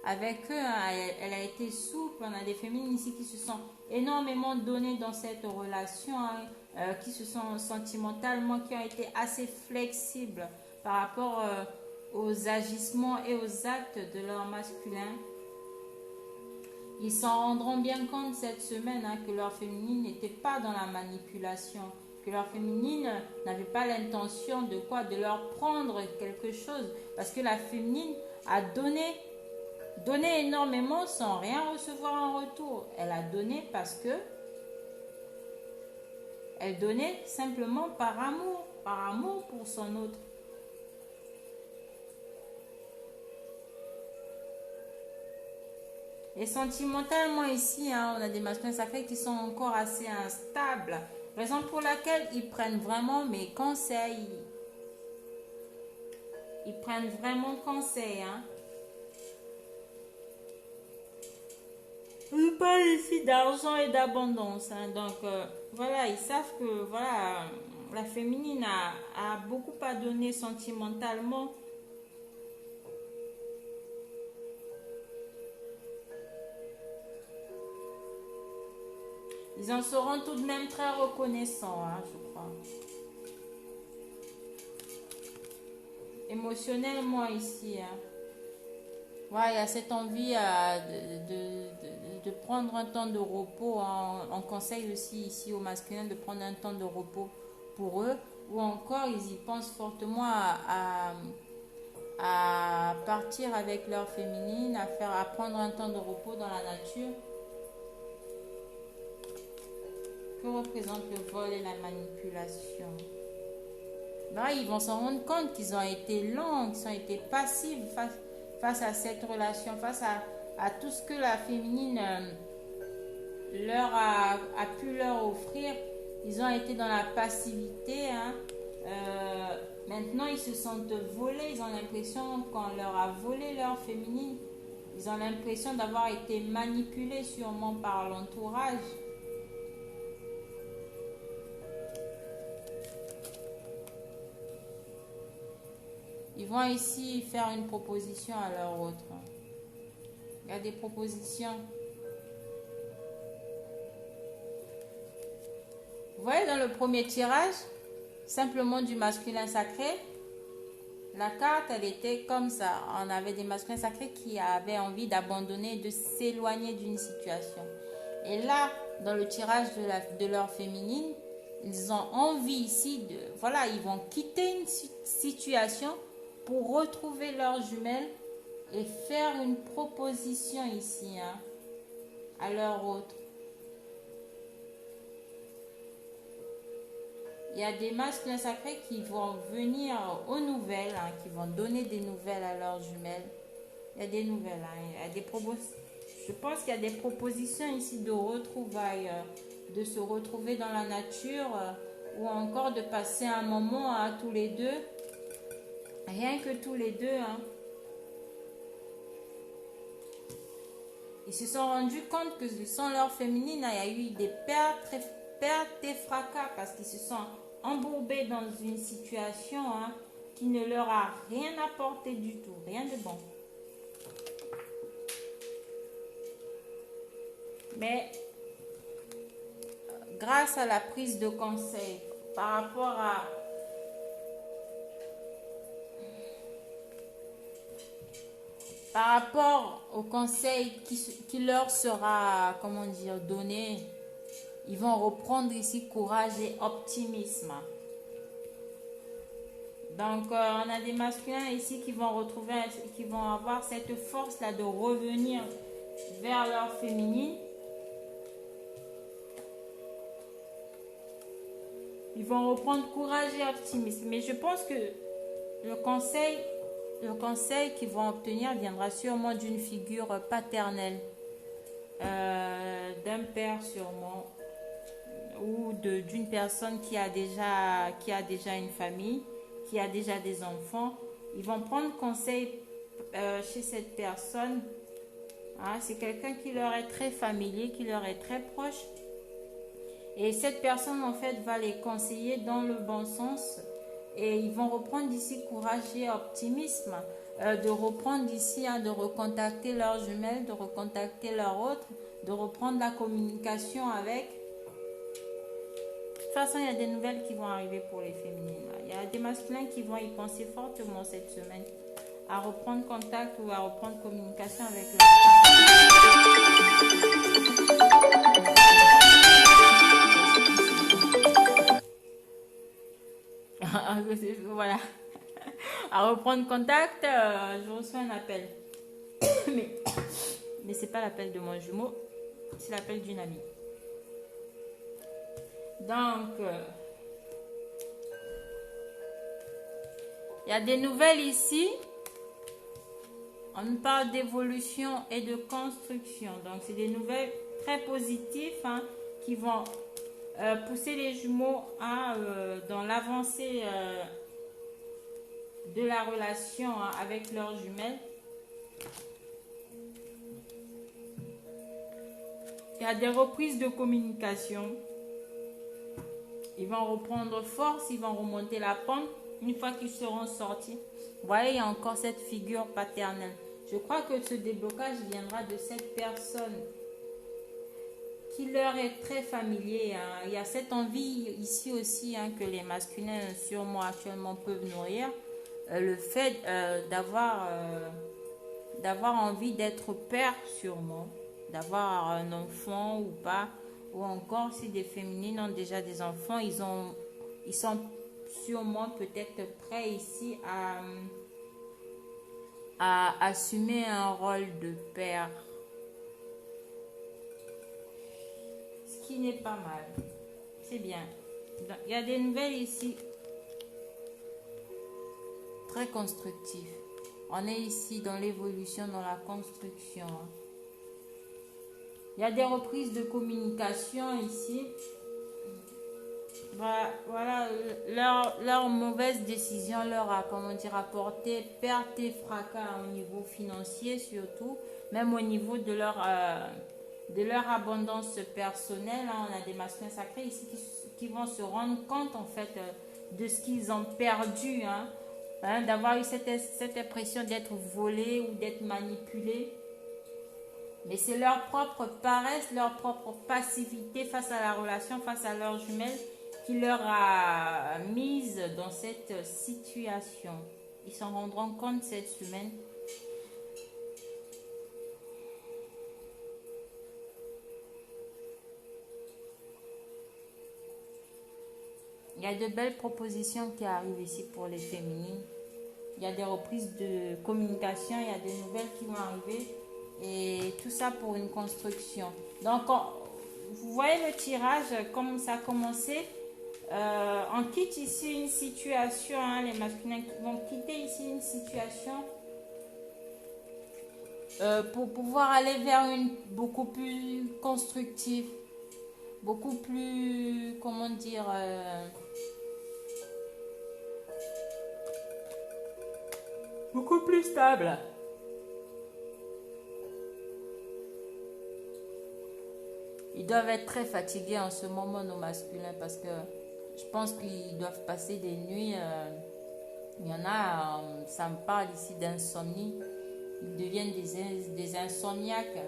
[SPEAKER 1] avec eux, hein. Elle a été souple. On a des féminines ici qui se sont énormément données dans cette relation, hein, qui se sont sentimentalement, qui ont été assez flexibles par rapport aux agissements et aux actes de leur masculin. Ils s'en rendront bien compte cette semaine, hein, que leur féminine n'était pas dans la manipulation, que leur féminine n'avait pas l'intention de leur prendre quelque chose, parce que la féminine a donné énormément sans rien recevoir en retour. Elle a donné parce que elle donnait simplement par amour pour son autre. Et sentimentalement ici, hein, on a des masculins sacrés qui sont encore assez instables, raison pour laquelle ils prennent vraiment mes conseils. Ils prennent vraiment conseil, hein. On parle ici d'argent et d'abondance, hein. Donc voilà, ils savent que voilà, la féminine a beaucoup à donner sentimentalement. Ils en seront tout de même très reconnaissants, hein, je crois. Émotionnellement ici, hein. Ouais, il y a cette envie de de prendre un temps de repos. On conseille aussi ici aux masculins de prendre un temps de repos pour eux. Ou encore, ils y pensent fortement à partir avec leur féminine, à prendre un temps de repos dans la nature. Que représente le vol et la manipulation? Là, ils vont s'en rendre compte qu'ils ont été lents, qu'ils ont été passifs face à cette relation, face à tout ce que la féminine leur a pu leur offrir. Ils ont été dans la passivité. Hein. Maintenant, ils se sentent volés. Ils ont l'impression qu'on leur a volé leur féminine. Ils ont l'impression d'avoir été manipulés sûrement par l'entourage. Ils vont ici faire une proposition à leur autre. Il y a des propositions. Vous voyez dans le premier tirage, simplement du masculin sacré, la carte, elle était comme ça. On avait des masculins sacrés qui avaient envie d'abandonner, de s'éloigner d'une situation. Et là, dans le tirage de leur féminine, ils ont envie ici de... Voilà, ils vont quitter une situation pour retrouver leurs jumelles et faire une proposition ici hein, à leur autre. Il y a des masculins sacrés qui vont venir aux nouvelles, hein, qui vont donner des nouvelles à leurs jumelles. Il y a des nouvelles, hein, il y a des je pense qu'il y a des propositions ici de retrouvailles, de se retrouver dans la nature ou encore de passer un moment à tous les deux. Rien que tous les deux. Hein. Ils se sont rendus compte que sans leur féminine, il y a eu des pertes et fracas parce qu'ils se sont embourbés dans une situation hein, qui ne leur a rien apporté du tout, rien de bon. Mais grâce à la prise de conseil par rapport au conseil qui leur sera, comment dire, donné, ils vont reprendre ici courage et optimisme. Donc, on a des masculins ici qui vont avoir cette force-là de revenir vers leur féminine. Ils vont reprendre courage et optimisme. Mais je pense que le conseil qu'ils vont obtenir viendra sûrement d'une figure paternelle, d'un père sûrement, ou d'une personne qui a déjà une famille, qui a déjà des enfants. Ils vont prendre conseil chez cette personne. Hein, c'est quelqu'un qui leur est très familier, qui leur est très proche. Et cette personne, en fait, va les conseiller dans le bon sens. Et ils vont reprendre ici courage et optimisme. De reprendre ici, hein, de recontacter leurs jumelles, de recontacter leur autre, de reprendre la communication avec. De toute façon, il y a des nouvelles qui vont arriver pour les féminines. Là. Il y a des masculins qui vont y penser fortement cette semaine. À reprendre contact ou à reprendre communication avec leur... Voilà. À reprendre contact, je reçois un appel. mais c'est pas l'appel de mon jumeau, c'est l'appel d'une amie. Donc, il y a des nouvelles ici. On parle d'évolution et de construction. Donc, c'est des nouvelles très positives hein, qui vont pousser les jumeaux dans l'avancée de la relation hein, avec leurs jumelles. Il y a des reprises de communication. Ils vont reprendre force, ils vont remonter la pente une fois qu'ils seront sortis. Vous voyez, il y a encore cette figure paternelle. Je crois que ce déblocage viendra de cette personne qui leur est très familier. Hein. Il y a cette envie ici aussi hein, que les masculins sûrement actuellement peuvent nourrir. Le fait d'avoir envie d'être père sûrement. d'avoir un enfant ou pas. Ou encore, si des féminines ont déjà des enfants, ils sont sûrement peut-être prêts ici à assumer un rôle de père. Ce qui n'est pas mal. C'est bien. Donc, il y a des nouvelles ici très constructives. On est ici dans l'évolution, dans la construction. Il y a des reprises de communication ici. Voilà, leur mauvaise décision leur a, comment dire, apporté perte et fracas au niveau financier surtout, même au niveau de leur abondance personnelle. Hein. On a des masculins sacrés ici qui vont se rendre compte en fait de ce qu'ils ont perdu, hein. Hein, d'avoir eu cette impression d'être volés ou d'être manipulés. Mais c'est leur propre paresse, leur propre passivité face à la relation, face à leurs jumelles, qui leur a mise dans cette situation. Ils s'en rendront compte cette semaine. Il y a de belles propositions qui arrivent ici pour les féminines. Il y a des reprises de communication, il y a des nouvelles qui vont arriver. Et tout ça pour une construction. Donc, vous voyez le tirage, comme ça a commencé. On quitte ici une situation, hein, les masculins vont quitter ici une situation pour pouvoir aller vers une beaucoup plus constructive, beaucoup plus, comment dire, beaucoup plus stable. Ils doivent être très fatigués en ce moment, nos masculins, parce que je pense qu'ils doivent passer des nuits. Il y en a, ça me parle ici d'insomnie. Ils deviennent des insomniaques.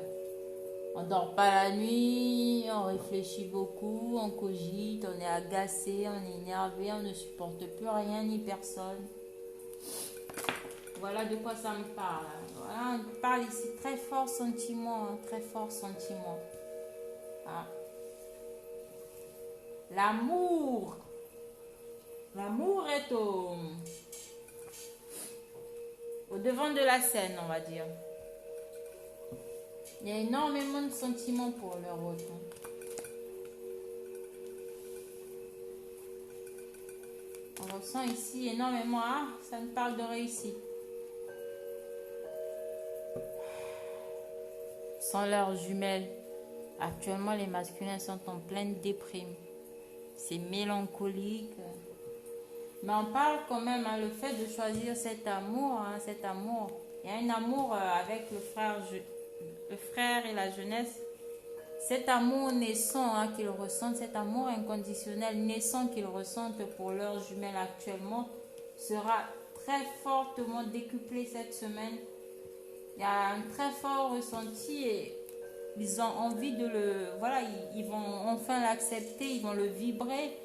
[SPEAKER 1] On ne dort pas la nuit, on réfléchit beaucoup, on cogite, on est agacé, on est énervé, on ne supporte plus rien ni personne. Voilà de quoi ça me parle. Voilà, on parle ici très fort sentiment, hein, très fort sentiment. Ah. L'amour. L'amour est au devant de la scène, on va dire. Il y a énormément de sentiments pour leur autre. On ressent ici énormément. Ah, ça nous parle de réussite. Sans leurs jumelles. Actuellement, les masculins sont en pleine déprime. C'est mélancolique. Mais on parle quand même, hein, le fait de choisir cet amour, hein, cet amour. Il y a un amour avec le frère et la jeunesse. Cet amour naissant, hein, qu'ils ressentent, cet amour inconditionnel naissant qu'ils ressentent pour leurs jumelles actuellement, sera très fortement décuplé cette semaine. Il y a un très fort ressenti et ils ont envie de ils vont enfin l'accepter, ils vont le vibrer,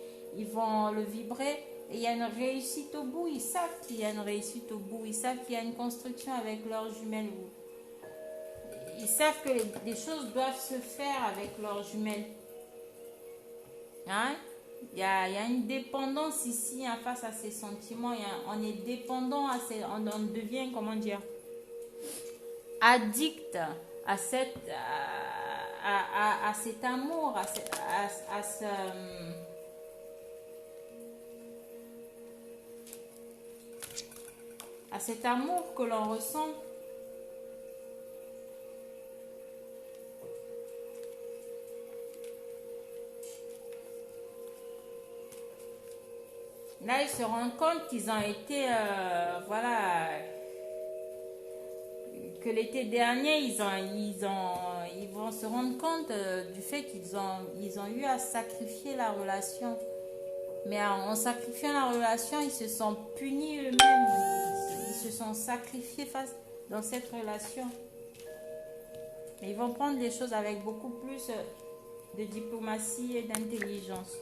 [SPEAKER 1] et il y a une réussite au bout, ils savent qu'il y a une réussite au bout, ils savent qu'il y a une construction avec leurs jumelles. Ils savent que des choses doivent se faire avec leurs jumelles. Hein? Il y a une dépendance ici, hein, face à ces sentiments. On est dépendant, on devient, comment dire, addict à cet amour, à cet amour que l'on ressent. Là, ils se rendent compte qu'ils ont été, que l'été dernier, ils vont se rendre compte du fait qu'ils ont eu à sacrifier la relation. Mais en sacrifiant la relation, ils se sont punis eux-mêmes. Ils se sont sacrifiés dans cette relation. Mais ils vont prendre les choses avec beaucoup plus de diplomatie et d'intelligence.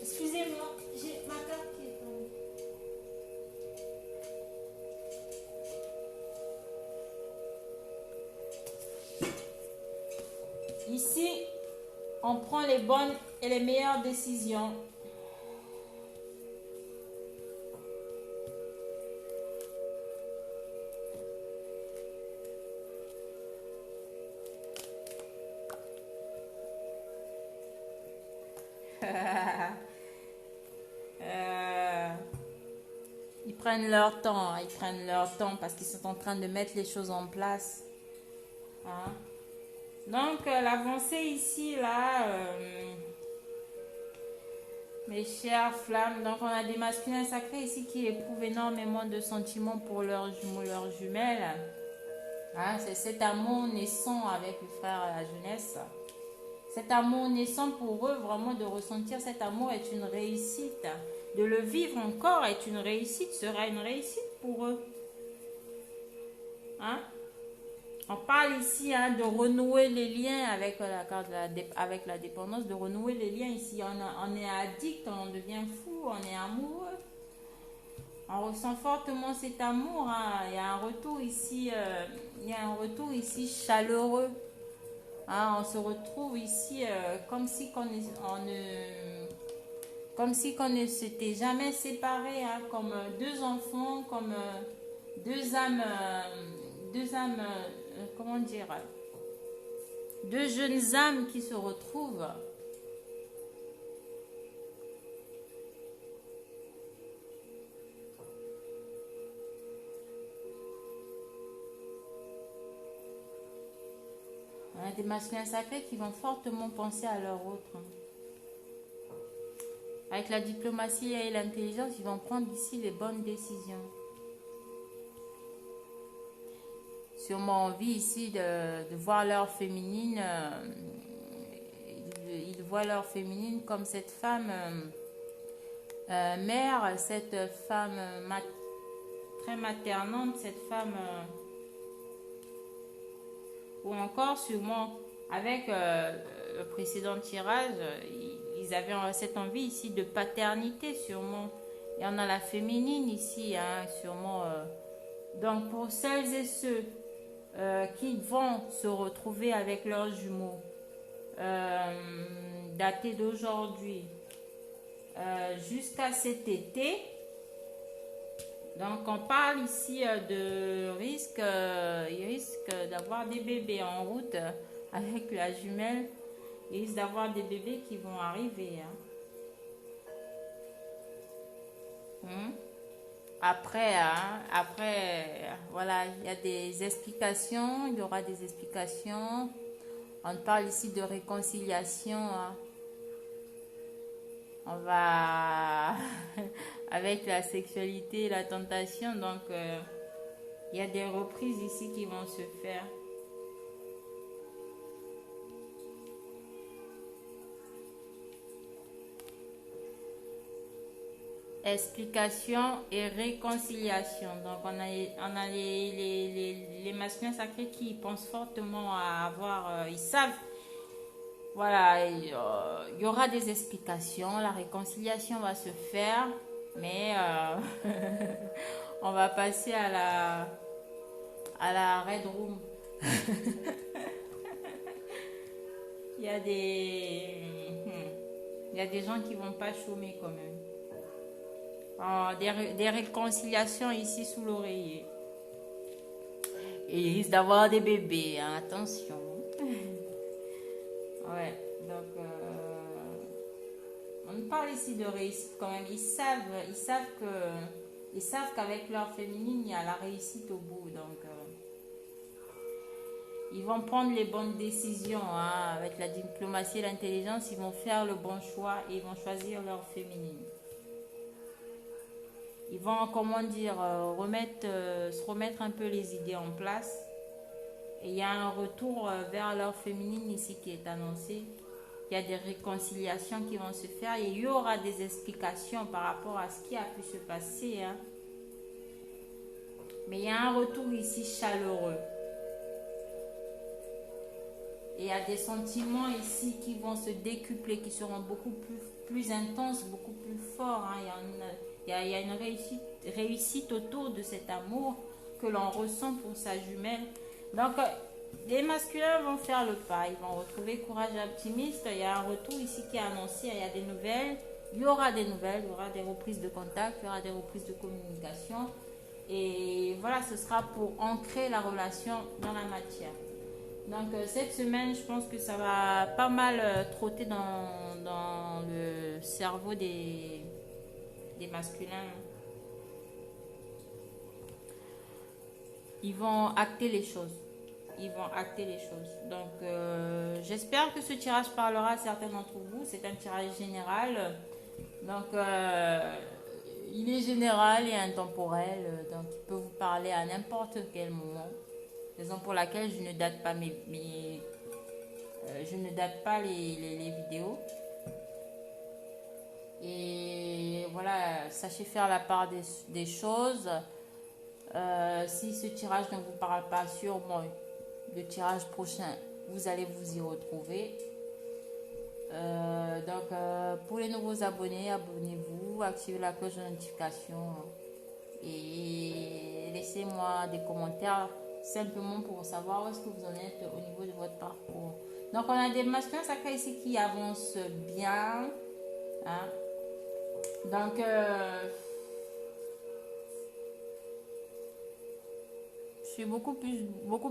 [SPEAKER 1] Excusez-moi, j'ai ma carte qui est tombée. Ici, on prend les bonnes et les meilleures décisions. Ils prennent leur temps, hein, ils prennent leur temps parce qu'ils sont en train de mettre les choses en place. Hein. Donc, l'avancée ici, là, mes chères flammes, donc on a des masculins sacrés ici qui éprouvent énormément de sentiments pour leurs jumeaux, leurs jumelles. Hein, c'est cet amour naissant avec le frère à la jeunesse. Cet amour naissant pour eux, vraiment de ressentir cet amour est une réussite. De le vivre encore est une réussite, sera une réussite pour eux. Hein? On parle ici hein, de renouer les liens avec avec la dépendance, de renouer les liens ici. On est addict, on devient fou, on est amoureux. On ressent fortement cet amour. Hein. Il y a un retour ici, chaleureux. Hein, on se retrouve ici comme si qu'on ne s'était jamais séparés, hein, comme deux enfants, comme deux âmes, comment dire, deux jeunes âmes qui se retrouvent. On a des masculins sacrés qui vont fortement penser à leur autre. Avec la diplomatie et l'intelligence, ils vont prendre ici les bonnes décisions. Sûrement envie ici de voir leur féminine. Ils voient leur féminine comme cette femme mère, cette femme très maternante, cette femme... ou encore sûrement avec le précédent tirage, ils avaient cette envie ici de paternité sûrement. Il y en a la féminine ici, hein, sûrement. Donc pour celles et ceux qui vont se retrouver avec leurs jumeaux, datés d'aujourd'hui jusqu'à cet été, donc on parle ici de risque, il risque d'avoir des bébés en route avec la jumelle. Il risque d'avoir des bébés qui vont arriver. Hein. Après, voilà, il y a des explications, il y aura des explications. On parle ici de réconciliation. Hein. On va avec la sexualité et la tentation, donc il y a des reprises ici qui vont se faire. Explication et réconciliation. Donc on a les masculins sacrés qui pensent fortement à avoir, ils savent. Voilà, il y aura des explications, la réconciliation va se faire, mais on va passer à la Red Room. Il y a des gens qui vont pas chômer quand même. Des réconciliations ici sous l'oreiller. Et il risque d'avoir des bébés, hein, attention. Ouais, donc on parle ici de réussite quand même. Ils savent qu'avec leur féminine, il y a la réussite au bout. Donc ils vont prendre les bonnes décisions hein, avec la diplomatie et l'intelligence. Ils vont faire le bon choix et ils vont choisir leur féminine. Ils vont, comment dire, se remettre un peu les idées en place. Et il y a un retour vers leur féminine ici qui est annoncé. Il y a des réconciliations qui vont se faire. Et il y aura des explications par rapport à ce qui a pu se passer. Hein. Mais il y a un retour ici chaleureux. Et il y a des sentiments ici qui vont se décupler, qui seront beaucoup plus intenses, beaucoup plus forts. Hein. Il y a une réussite autour de cet amour que l'on ressent pour sa jumelle. Donc, Les masculins vont faire le pas, ils vont retrouver courage et optimiste. Il y a un retour ici qui est annoncé, il y a des nouvelles. Il y aura des nouvelles, il y aura des reprises de contact, il y aura des reprises de communication. Et voilà, ce sera pour ancrer la relation dans la matière. Donc cette semaine, je pense que ça va pas mal trotter dans le cerveau des masculins. Ils vont acter les choses. Ils vont acter les choses. Donc j'espère que ce tirage parlera à certains d'entre vous. C'est un tirage général. Donc il est général et intemporel. Donc il peut vous parler à n'importe quel moment. Raison pour laquelle je ne date pas je ne date pas les vidéos. Et voilà, sachez faire la part des choses. Si ce tirage ne vous parle pas, sûrement le tirage prochain, vous allez vous y retrouver. Pour les nouveaux abonnés, abonnez-vous, activez la cloche de notification et laissez-moi des commentaires simplement pour savoir où est-ce que vous en êtes au niveau de votre parcours. Donc on a des masculins sacrés ici qui avancent bien, hein. Donc je fais beaucoup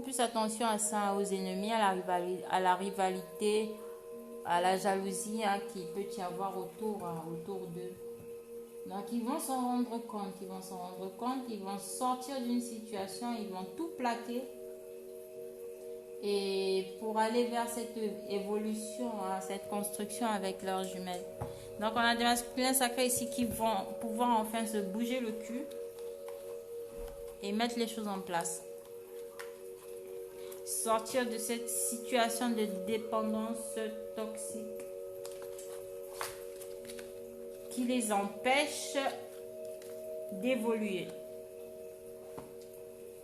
[SPEAKER 1] plus attention à ça, aux ennemis, à la rivalité, à la jalousie, hein, qu'il peut y avoir autour d'eux. Donc ils vont s'en rendre compte, ils vont sortir d'une situation, ils vont tout plaquer. Et pour aller vers cette évolution, hein, cette construction avec leurs jumelles. Donc on a des masculins sacrés ici qui vont pouvoir enfin se bouger le cul et mettre les choses en place. Sortir de cette situation de dépendance toxique qui les empêche d'évoluer.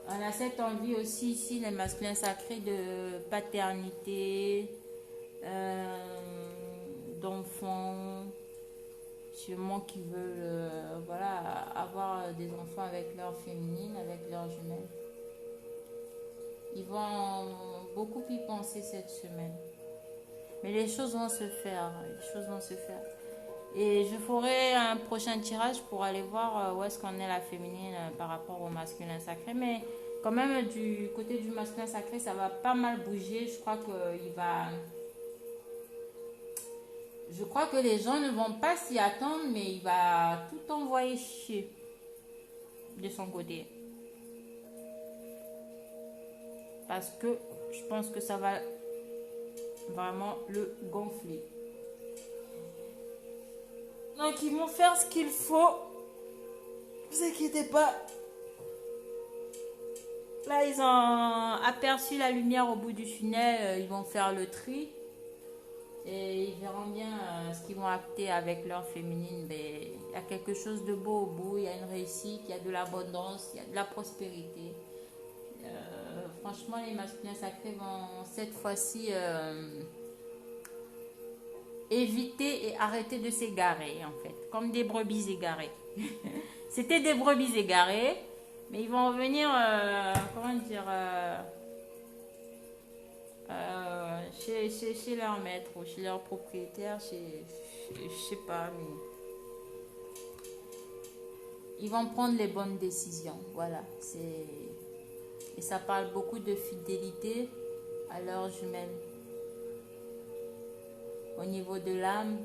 [SPEAKER 1] On a cette envie aussi ici, les masculins sacrés, de paternité, d'enfants, sûrement qui veulent avoir des enfants avec leur féminine, avec leurs jumelles. Ils vont beaucoup y penser cette semaine. Mais les choses vont se faire. Et je ferai un prochain tirage pour aller voir où est-ce qu'on est la féminine par rapport au masculin sacré. Mais quand même, du côté du masculin sacré, ça va pas mal bouger. Je crois que les gens ne vont pas s'y attendre, mais il va tout envoyer chier de son côté. Parce que je pense que ça va vraiment le gonfler. Donc ils vont faire ce qu'il faut. Ne vous inquiétez pas. Là, ils ont aperçu la lumière au bout du tunnel. Ils vont faire le tri. Et ils verront bien ce qu'ils vont acter avec leur féminine. Mais il y a quelque chose de beau au bout. Il y a une réussite, il y a de l'abondance, il y a de la prospérité. Franchement, les masculins sacrés vont cette fois-ci éviter et arrêter de s'égarer, en fait. Comme des brebis égarées. C'était des brebis égarées, mais ils vont revenir, chez leur maître ou chez leur propriétaire, je sais pas, mais ils vont prendre les bonnes décisions. Voilà, et ça parle beaucoup de fidélité à leurs jumelles. Au niveau de l'âme,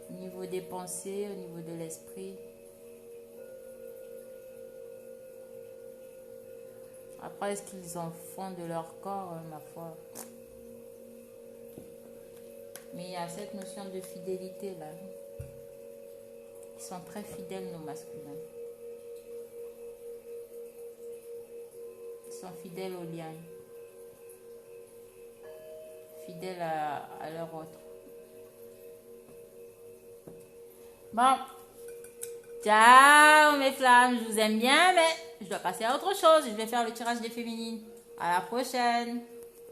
[SPEAKER 1] au niveau des pensées, au niveau de l'esprit. Après, ce qu'ils en font de leur corps, ma foi. Mais il y a cette notion de fidélité là. Ils sont très fidèles, nos masculins. Ils sont fidèles aux liens. Fidèles à leur autre. Bon. Ciao mes flammes, je vous aime bien, mais je dois passer à autre chose. Je vais faire le tirage des féminines. À la prochaine.